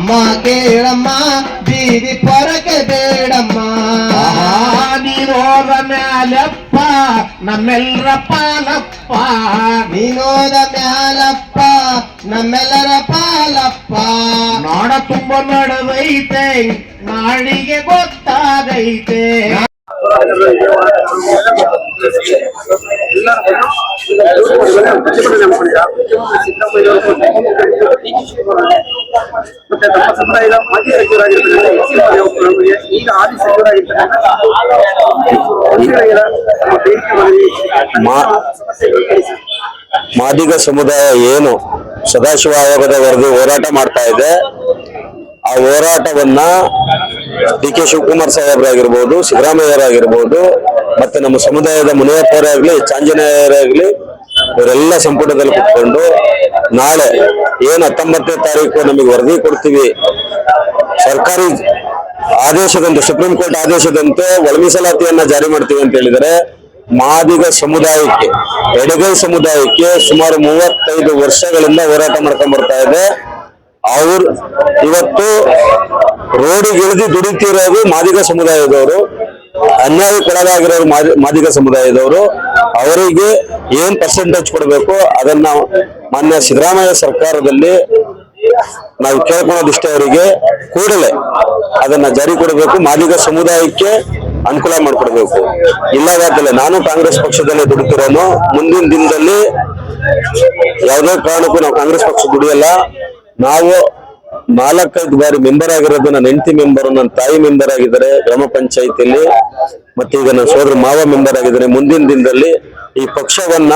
ಅಮ್ಮ ಕೇಳಮ್ಮ ಬೀದಿ ಪೊರಕೆ ಬೇಡಮ್ಮ. ನೀನೋದ ಮ್ಯಾಲಪ್ಪ ನಮ್ಮೆಲ್ಲರ ಪಾಲಪ್ಪ, ನೀನೋದ ಮ್ಯಾಲಪ್ಪ ನಮ್ಮೆಲ್ಲರ ಪಾಲಪ್ಪ. ನಾಡ ತುಂಬ ನಡೆದೈತೆ ನಾಡಿಗೆ ಗೊತ್ತಾಗೈತೆ. ಮತ್ತೆ ನಮ್ಮ ಸಮುದಾಯದ ಮಾಜಿ ಸಚಿವರಾಗಿರ್ತಾರೆ ಈಗ ಆದಿ ಸಚಿವರಾಗಿರ್ತಾರೆ ಮಾದಿಗ ಸಮುದಾಯ ಏನು ಸದಾಶಿವ ಆಯೋಗದ ವರದಿ ಹೋರಾಟ ಮಾಡ್ತಾ ಇದೆ, ಆ ಹೋರಾಟವನ್ನ ಡಿ ಕೆ ಶಿವಕುಮಾರ್ ಸಾಹೇಬರಾಗಿರ್ಬೋದು, ಸಿದ್ದರಾಮಯ್ಯರಾಗಿರ್ಬೋದು, ಮತ್ತೆ ನಮ್ಮ ಸಮುದಾಯದ ಮುನಿಯಪ್ಪರೇ ಆಗ್ಲಿ, ಚಾಂಜನೇಯರಾಗ್ಲಿ, ಇವರೆಲ್ಲ ಸಂಪುಟದಲ್ಲಿ ಕುತ್ಕೊಂಡು ನಾಳೆ ಏನ್ 19ನೇ ತಾರೀಕು ನಮಗೆ ವರದಿ ಕೊಡ್ತೀವಿ, ಸರ್ಕಾರಿ ಆದೇಶದಂತೆ, ಸುಪ್ರೀಂ ಕೋರ್ಟ್ ಆದೇಶದಂತೆ ಒಳ ಮೀಸಲಾತಿಯನ್ನ ಜಾರಿ ಮಾಡ್ತೀವಿ ಅಂತ ಹೇಳಿದರೆ, ಮಾದಿಗ ಸಮುದಾಯಕ್ಕೆ, ಎಡಗೈ ಸಮುದಾಯಕ್ಕೆ ಸುಮಾರು 35 ವರ್ಷಗಳಿಂದ ಹೋರಾಟ ಮಾಡ್ಕೊಂಡ್ ಬರ್ತಾ ಇದೆ. ಅವ್ರು ಇವತ್ತು ರೋಡಿಗೆ ಇಳಿದು ದುಡಿತಿರೋದು ಮಾದಿಗ ಸಮುದಾಯದವರು, ಅನ್ಯಾಯಕ್ಕೊಳಗಾಗಿರೋರು ಮಾದಿಗ ಸಮುದಾಯದವರು. ಅವರಿಗೆ ಏನ್ ಪರ್ಸೆಂಟೇಜ್ ಕೊಡಬೇಕು ಅದನ್ನ ಮಾನ್ಯ ಸಿದ್ದರಾಮಯ್ಯ ಸರ್ಕಾರದಲ್ಲಿ ನಾವು ಕೇಳ್ಕೊಳ್ಳೋದಿಷ್ಟೇ, ಅವರಿಗೆ ಕೂಡಲೇ ಅದನ್ನ ಜಾರಿ ಕೊಡಬೇಕು, ಮಾದಿಗ ಸಮುದಾಯಕ್ಕೆ ಅನುಕೂಲ ಮಾಡಿಕೊಡ್ಬೇಕು. ಇಲ್ಲವಾಗಲೇ ನಾನು ಕಾಂಗ್ರೆಸ್ ಪಕ್ಷದಲ್ಲೇ ದುಡಿತಿರೋನು, ಮುಂದಿನ ದಿನದಲ್ಲಿ ಯಾವುದೇ ಕಾರಣಕ್ಕೂ ನಾವು ಕಾಂಗ್ರೆಸ್ ಪಕ್ಷ ದುಡಿಯಲ್ಲ. ನಾವು 4-5 ಬಾರಿ ಮೆಂಬರ್ ಆಗಿರೋದು, ನನ್ನ ಹೆಂಡತಿ ಮೆಂಬರ್, ನನ್ನ ತಾಯಿ ಮೆಂಬರ್ ಆಗಿದ್ದಾರೆ ಗ್ರಾಮ ಪಂಚಾಯತಿಯಲ್ಲಿ, ಮತ್ತೆ ಈಗ ನನ್ನ ಸೋದರ ಮಾವ ಮೆಂಬರ್ ಆಗಿದ್ದಾರೆ. ಮುಂದಿನ ದಿನದಲ್ಲಿ ಈ ಪಕ್ಷವನ್ನ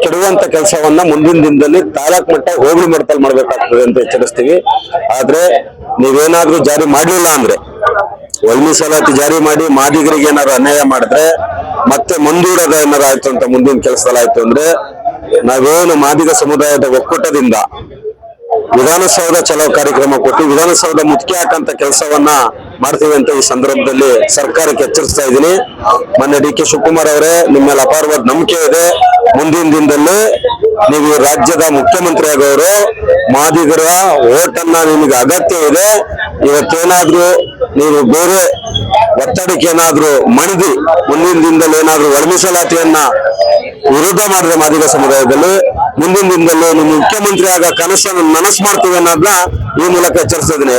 ಕೆಡುವಂತ ಕೆಲಸವನ್ನ ಮುಂದಿನ ದಿನದಲ್ಲಿ ತಾಲೂಕ್ ಮಟ್ಟ, ಹೋಬಳಿ ಮಟ್ಟದಲ್ಲಿ ಮಾಡ್ಬೇಕಾಗ್ತದೆ ಅಂತ ಎಚ್ಚರಿಸ್ತೀವಿ. ಆದ್ರೆ ನೀವೇನಾದ್ರೂ ಜಾರಿ ಮಾಡ್ಲಿಲ್ಲ ಅಂದ್ರೆ, ಒಳ ಮೀಸಲಾತಿ ಜಾರಿ ಮಾಡಿ ಮಾದಿಗರಿಗೆ ಏನಾದ್ರು ಅನ್ಯಾಯ ಮಾಡಿದ್ರೆ, ಮತ್ತೆ ಮುಂದೂಡೋದ ಏನಾರು ಆಯ್ತು ಅಂತ, ಮುಂದಿನ ಕೆಲಸದಲ್ಲಿ ಆಯ್ತು ಅಂದ್ರೆ, ನಾವೇನು ಮಾದಿಗ ಸಮುದಾಯದ ಒಕ್ಕೂಟದಿಂದ ವಿಧಾನಸೌಧ ಚಲೋ ಕಾರ್ಯಕ್ರಮ ಕೊಟ್ಟು ವಿಧಾನಸೌಧ ಮುತ್ತಿಗೆ ಹಾಕಂತ ಕೆಲಸವನ್ನ ಮಾಡ್ತೀವಿ ಅಂತ ಈ ಸಂದರ್ಭದಲ್ಲಿ ಸರ್ಕಾರಕ್ಕೆ ಎಚ್ಚರಿಸ್ತಾ ಇದ್ದೀನಿ. ಮೊನ್ನೆ ಡಿ ಕೆ ಶಿವಕುಮಾರ್ ಅವರೇ, ನಿಮ್ಮ ಮೇಲೆ ಅಪಾರವಾದ ನಂಬಿಕೆ ಇದೆ. ಮುಂದಿನ ದಿನದಲ್ಲಿ ನೀವು ರಾಜ್ಯದ ಮುಖ್ಯಮಂತ್ರಿ ಆಗೋರು, ಮಾದಿಗರ ಓಟನ್ನ ನಿಮಗೆ ಅಗತ್ಯ ಇದೆ. ಇವತ್ತೇನಾದ್ರೂ ನೀವು ಬೇರೆ ಒತ್ತಡಕ್ಕೆ ಏನಾದ್ರೂ ಮಣಿದಿ ಮುಂದಿನ ದಿನದಲ್ಲಿ ಏನಾದ್ರೂ ಒಳ ಮೀಸಲಾತಿಯನ್ನ ವಿರೋಧ ಮಾಡಿದ್ರೆ ಮಾದಿಗ ಸಮುದಾಯದಲ್ಲಿ, ಮುಂದಿನ ದಿನದಲ್ಲಿ ನೀವು ಮುಖ್ಯಮಂತ್ರಿ ಆಗ ಕನಸನ್ನು ನನಸು ಮಾಡ್ತೀವಿ ಅನ್ನೋದನ್ನ ಈ ಮೂಲಕ ಎಚ್ಚರಿಸಿದ್ದೀನಿ.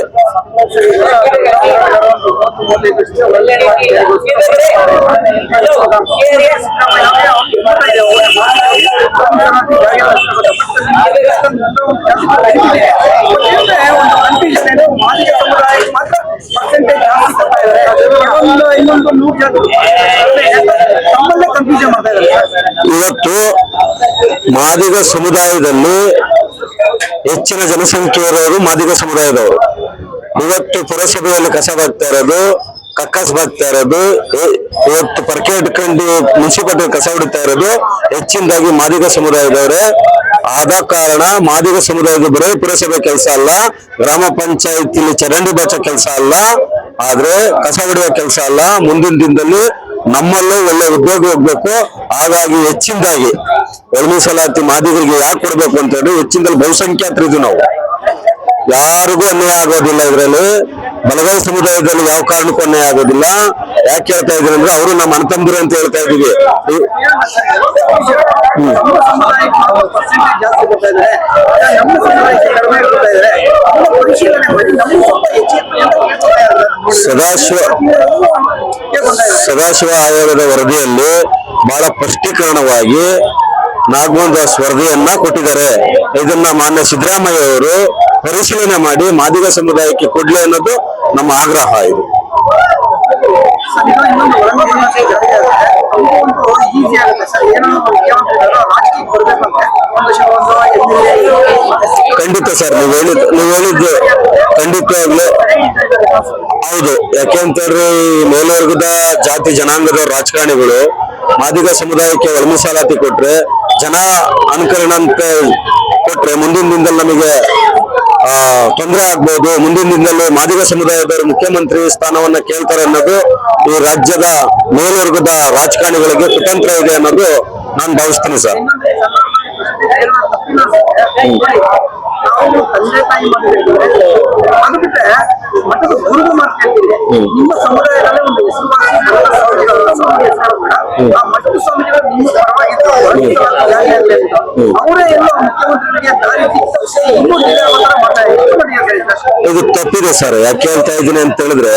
ಇವತ್ತು ಮಾದಿಗ ಸಮುದಾಯದಲ್ಲಿ ಹೆಚ್ಚಿನ ಜನಸಂಖ್ಯೆ ಇರೋರು ಮಾದಿಗ ಸಮುದಾಯದವರು. ಇವತ್ತು ಪುರಸಭೆಯಲ್ಲಿ ಕಸ ಬಾಗ್ತಾ ಇರೋದು, ಕಕ್ಕಸ್ ಬಾಗ್ತಾ ಇರೋದು, ಇವತ್ತು ಪರ್ಕೆ ಇಟ್ಕೊಂಡು ಮುನ್ಸಿಪಾಲಿಟಿ ಕಸ ಹೊಡಿತಾ ಇರೋದು ಹೆಚ್ಚಿನದಾಗಿ ಮಾದಿಗ ಸಮುದಾಯದವರೇ. ಆದ ಕಾರಣ ಮಾದಿಗ ಸಮುದಾಯದ ಬರೀ ಪುರಸಭೆ ಕೆಲಸ ಅಲ್ಲ, ಗ್ರಾಮ ಪಂಚಾಯತಿಲಿ ಚರಂಡಿ ಬಾಚೋ ಕೆಲಸ ಅಲ್ಲ, ಆದ್ರೆ ಕಸ ಹೊಡೆಯುವ ಕೆಲಸ ಅಲ್ಲ. ಮುಂದಿನ ದಿನದಲ್ಲಿ ನಮ್ಮಲ್ಲೂ ಒಳ್ಳೆ ಉದ್ಯೋಗ ಹೋಗ್ಬೇಕು. ಹಾಗಾಗಿ ಹೆಚ್ಚಿನದಾಗಿ ಒಳ ಮೀಸಲಾತಿ ಮಾದಿಗರಿಗೆ ಯಾಕೆ ಕೊಡ್ಬೇಕು ಅಂತ ಹೇಳಿ ಹೆಚ್ಚಿನದಲ್ಲಿ ಬಹುಸಂಖ್ಯಾತರಿದ್ದು ನಾವು, ಯಾರಿಗೂ ಅನ್ಯಾಯ ಆಗೋದಿಲ್ಲ. ಇದರಲ್ಲಿ ಬಲಗೈ ಸಮುದಾಯದಲ್ಲಿ ಯಾವ ಕಾರಣಕ್ಕೂ ಅನ್ಯಾಯ ಆಗೋದಿಲ್ಲ. ಯಾಕೆ ಹೇಳ್ತಾ ಇದ್ದೀನಿ ಅಂದ್ರೆ, ಅವರು ನಮ್ಮ ಅಣ್ಣತಮ್ಮರು ಅಂತ ಹೇಳ್ತಾ ಇದೀವಿ. ಸದಾಶಿವ ಆಯೋಗದ ವರದಿಯಲ್ಲಿ ಬಹಳ ಸ್ಪಷ್ಟೀಕರಣವಾಗಿ ನಾಗಮೋಹನ್ ದಾಸ್ ವರದಿಯನ್ನ ಕೊಟ್ಟಿದ್ದಾರೆ. ಇದನ್ನ ಮಾನ್ಯ ಸಿದ್ದರಾಮಯ್ಯ ಅವರು ಪರಿಶೀಲನೆ ಮಾಡಿ ಮಾದಿಗ ಸಮುದಾಯಕ್ಕೆ ಕೊಡ್ಲಿ ಅನ್ನೋದು ನಮ್ಮ ಆಗ್ರಹ. ಇದು ಖಂಡಿತ ಸರ್, ನೀವು ಹೇಳಿದ್ದು ಖಂಡಿತವಾಗ್ಲೂ ಹೌದು. ಯಾಕೆಂತಂದ್ರೆ ಈ ಮೇಲ್ವರ್ಗದ ಜಾತಿ ಜನಾಂಗದ ರಾಜಕಾರಣಿಗಳು ಮಾದಿಗ ಸಮುದಾಯಕ್ಕೆ ಒಳ ಮೀಸಲಾತಿ ಕೊಟ್ರೆ, ಜನ ಅನುಕರಣ ಅಂತ ಕೊಟ್ರೆ ಮುಂದಿನ ದಿನದಲ್ಲಿ ನಮಗೆ ತೊಂದರೆ ಆಗ್ಬಹುದು. ಮುಂದಿನ ದಿನದಲ್ಲಿ ಮಾದಿಗ ಸಮುದಾಯದವರು ಮುಖ್ಯಮಂತ್ರಿ ಸ್ಥಾನವನ್ನ ಕೇಳ್ತಾರೆ ಅನ್ನೋದು ಈ ರಾಜ್ಯದ ಮೇಲ್ವರ್ಗದ ರಾಜಕಾರಣಿಗಳಿಗೆ ಕುತಂತ್ರ ಇದೆ ಅನ್ನೋದು ನಾನು ಭಾವಿಸ್ತೀನಿ ಸರ್. ಅವರು ತಂದೆ ತಾಯಿ ಮಾತು ಹೇಳ್ತಾರೆ. ಅದು ಬಿಟ್ಟರೆ ಮಠದ ಗುರುಗಳು ಮಾತು ಕೇಳ್ತಿದೆ. ನಿಮ್ಮ ಸಮುದಾಯದಲ್ಲೇ ಒಂದು ಹೆಸರುವಾಸಿ ಆ ಮಠದ ಸ್ವಾಮಿಗಳು ನಿಮ್ಮ ಪರವಾಗಿದ್ದು ಅವರೇ ಎಲ್ಲ ಮುಖ್ಯಮಂತ್ರಿಗಳಿಗೆ ದಾರಿ ತಪ್ಪಿಸಿ ಇನ್ನೂ ನಿರಾವತರ ಮಾಡ್ತಾರೆ. ಇದು ತಪ್ಪಿದೆ ಸರ್. ಯಾಕೆ ಹೇಳ್ತಾ ಇದ್ದೀನಿ ಅಂತ ಹೇಳಿದ್ರೆ,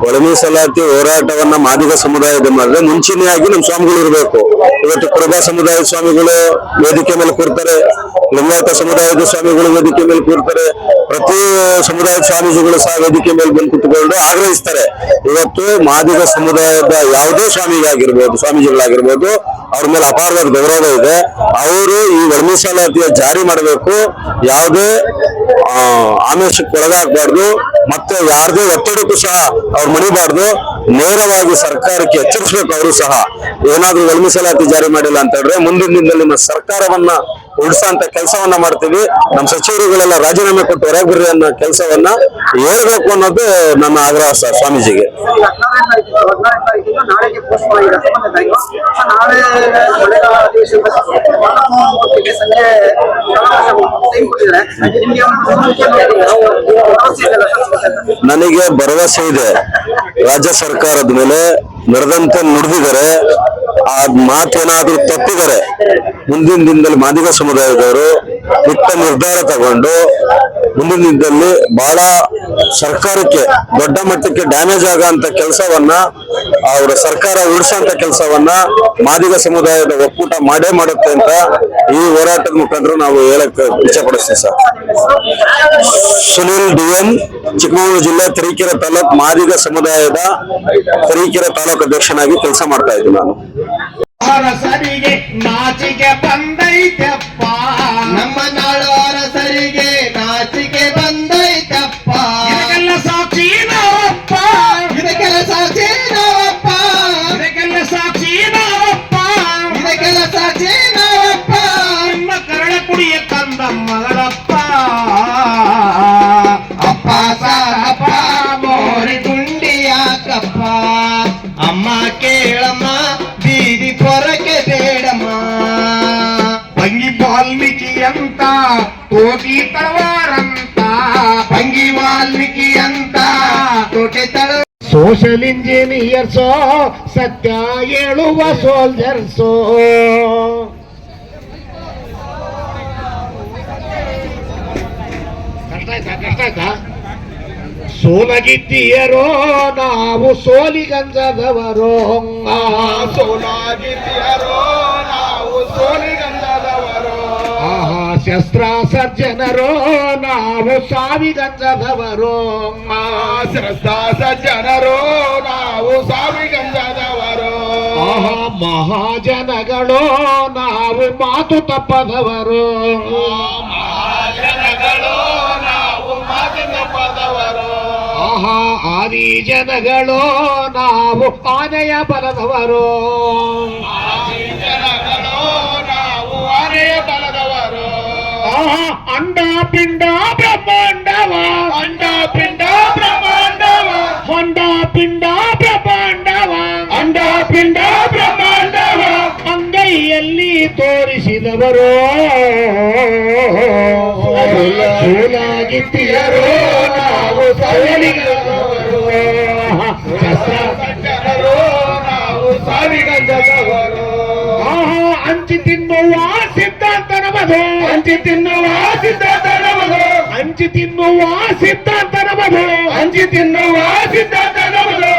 ಒಳ ಮೀಸಲಾತಿ ಹೋರಾಟವನ್ನ ಮಾದಿಗ ಸಮುದಾಯದ ಮಾಡಿದ್ರೆ ಮುಂಚೂಣಿಯಾಗಿ ನಮ್ಮ ಸ್ವಾಮಿಗಳು ಇರಬೇಕು. ಇವತ್ತು ಕುರುಬ ಸಮುದಾಯದ ಸ್ವಾಮಿಗಳು ವೇದಿಕೆ ಮೇಲೆ ಕೂರ್ತಾರೆ, ಲಿಂಗಾಯತ ಸಮುದಾಯದ ಸ್ವಾಮಿಗಳು ವೇದಿಕೆ ಮೇಲೆ ಕೂರ್ತಾರೆ, ಪ್ರತಿ ಸಮುದಾಯದ ಸ್ವಾಮೀಜಿಗಳು ಸಹ ವೇದಿಕೆ ಮೇಲೆ ಬಂದು ಕುತ್ಕೊಂಡು ಆಗ್ರಹಿಸ್ತಾರೆ. ಇವತ್ತು ಮಾದಿಗ ಸಮುದಾಯದ ಯಾವುದೇ ಸ್ವಾಮಿಗಳಾಗಿರ್ಬೋದು ಅವ್ರ ಮೇಲೆ ಅಪಾರವಾದ ಗೌರವ ಇದೆ. ಅವರು ಈ ಒಳ ಮೀಸಲಾತಿಯ ಜಾರಿ ಮಾಡಬೇಕು, ಯಾವುದೇ ಆಮಿಷಕ್ಕೆ ಒಳಗಾಗಬಾರ್ದು, ಮತ್ತೆ ಯಾರದೇ ಒತ್ತಡಕ್ಕೂ ಸಹ ಅವ್ರು ಮಣಿಬಾರ್ದು. ನೇರವಾಗಿ ಸರ್ಕಾರಕ್ಕೆ ಎಚ್ಚರಿಸಬೇಕು. ಅವರು ಸಹ ಏನಾದ್ರೂ ಒಳ ಮೀಸಲಾತಿ ಜಾರಿ ಮಾಡಿಲ್ಲ ಅಂತ ಹೇಳಿದ್ರೆ ಮುಂದಿನ ದಿನದಲ್ಲಿ ನಮ್ಮ ಸರ್ಕಾರವನ್ನ ಉಳಿಸೋಂತ ಕೆಲಸವನ್ನ ಮಾಡ್ತೀವಿ. ನಮ್ಮ ಸಚಿವರುಗಳೆಲ್ಲ ರಾಜೀನಾಮೆ ಕೊಟ್ಟು ಹೊರಗೆ ಬರ್ರಿ ಅನ್ನೋ ಕೆಲಸವನ್ನ ಹೇಳ್ಬೇಕು ಅನ್ನೋದು ನನ್ನ ಆಗ್ರಹ ಸರ್ ಸ್ವಾಮೀಜಿಗೆ. ನಾಳೆಗೆ ಪೋಸ್ಟ್ ಮಾಡಿದ ನಾಳೆ ಮಳೆಗಾಲ ಅಧಿವೇಶನದ ಸಂಜೆ ನನಗೆ ಭರವಸೆ ಇದೆ. ರಾಜ್ಯ ಸರ್ಕಾರದ ಮೇಲೆ ನಡೆದಂತೆ ನುಡಿದಿದ್ದಾರೆ. ಆ ಮಾತೇನಾದ್ರೂ ತಪ್ಪಿದರೆ ಮುಂದಿನ ದಿನದಲ್ಲಿ ಮಾದಿಗ ಸಮುದಾಯದವರು ದಿಟ್ಟ ನಿರ್ಧಾರ ತಗೊಂಡು ಮುಂದಿನ ದಿನದಲ್ಲಿ ಬಹಳ ಸರ್ಕಾರಕ್ಕೆ ದೊಡ್ಡ ಮಟ್ಟಕ್ಕೆ ಡ್ಯಾಮೇಜ್ ಆಗಂತ ಕೆಲಸವನ್ನ ಅವರ ಸರ್ಕಾರ ಉಳಿಸೋಂತ ಕೆಲಸವನ್ನ ಮಾದಿಗ ಸಮುದಾಯದ ಒಕ್ಕೂಟ ಮಾಡೇ ಮಾಡುತ್ತೆ ಅಂತ ಈ ಹೋರಾಟದ ಮುಖಾಂತರ ನಾವು ಹೇಳಕ್ ಇಚ್ಛೆ ಪಡಿಸ್ತೀವಿ ಸರ್. ಸುನಿಲ್ ಡಿಎಂ, ಚಿಕ್ಕಮಗಳೂರು ಜಿಲ್ಲೆ ತರೀಕೆರೆ ತಾಲೂಕು ಮಾದಿಗ ಸಮುದಾಯದ ತರೀಕೆರೆ ತಾಲೂಕು ಅಧ್ಯಕ್ಷನಾಗಿ ಕೆಲಸ ಮಾಡ್ತಾ ಇದ್ದೀನಿ ನಾನು. ಸರಿಗೆ ನಾಚಿಕೆ ಬಂದೈತಪ್ಪ, ನಮ್ಮ ನಾಡೋರ ಸರಿಗೆ ನಾಚಿಕೆ ಬಂದೈತಪ್ಪ. ಇದಕ್ಕೆಲ್ಲ ಸಾಕ್ಷಿ ನಾವಪ್ಪ, ಇದಕ್ಕೆಲ್ಲ ಸಾಕ್ಷಿ ನಾವಪ್ಪ, ಇದಕ್ಕೆಲ್ಲ ಸಾಕ್ಷಿ ನಾವಪ್ಪ, ಇದಕ್ಕೆಲ್ಲ ಸಾಕ್ಷಿ ನಾವಪ್ಪ. ನಿಮ್ಮ ಕರಳ ಕುಡಿಯ ತಂದ ಮಗಳಪ್ಪ. ಅಪ್ಪ ಸಾರಪ್ಪ ಮೋರಿ ಗುಂಡಿ ಯಾಕಪ್ಪ, ಅಮ್ಮ ಕೇಳಮ್ಮ ಬೀದಿ ಪೊರಕೆ ಬೇಡಮ್ಮ. ಭಂಗಿ ವಾಲ್ಮೀಕಿ ಅಂತ ಕೋಟಿ ತಳವಾರಂತ, ಭಂಗಿ ವಾಲ್ಮೀಕಿ ಅಂತ ಕೋಟೆ ತಳ. ಸೋಷಲ್ ಇಂಜಿನಿಯರ್ಸೋ ಸತ್ಯ ಹೇಳುವ ಸೋಲ್ಜರ್ಸೋ. ಕಷ್ಟ ಆಯ್ತಾ? ಸೋಲಗಿದ್ದೀಯರೋ ನಾವು ಸೋಲಿಗಂಜದವರೋ, ಸೋಲಾಗಿದ್ದೀಯರೋ ನಾವು ಸೋಲಿಗಂಧದವರು. ಆಹಾ ಶಸ್ತ್ರ ಸರ್ಜನರೋ ನಾವು ಸಾವಿಗಂಜದವರೋ, ಸಜ್ಜನರು ನಾವು ಸಾವಿಗಂಧದವರು. ಆಹಾ ಮಹಾಜನಗಳು ನಾವು ಮಾತು ತಪ್ಪದವರು, ಮಹಾಜನಗಳು ನಾವು ಮಾತಿನ ಪದವರು. ಆಹಾ ಆದಿ ಜನಗಳು ನಾವು ಆನೆಯ ಬಲದವರು, ಜನಗಳು ನಾವು ಆನೆಯ ಬಲದವರು. ಆಹಾ ಅಂಡ ಪಿಂಡ ಬ್ರಹ್ಮಾಂಡವ, ಅಂಡ ಪಿಂಡ ಬ್ರಹ್ಮಾಂಡವ, ಹೊಂಡ ಪಿಂಡ ಬ್ರಹ್ಮಾಂಡವ, ಅಂಡ ಪಿಂಡ ಬ್ರಹ್ಮಾಂಡವ. ಅಂಗೈಯಲ್ಲಿ ತೋರಿಸಿದವರು ಸೋಲಾಗಿದ್ದೀಯರೋ ನಾವು ಸೋಲಿಗಂಜದವರು. ಸಜ್ಜನರು ನಾವು ಸಾವಿಗಂಧದವರು. ಆಹಾ ಹಂಚಿ ತಿನ್ನುವ ಸಿದ್ಧಾಂತ ನಮದು, ಹಂಚಿ ತಿನ್ನುವ ಸಿದ್ಧಾಂತ ನಮದು, ಹಂಚಿ ತಿನ್ನುವ ಸಿದ್ಧಾಂತ ನಮದು, ಹಂಚಿ ತಿನ್ನುವ ಸಿದ್ಧಾಂತ ನಮದು.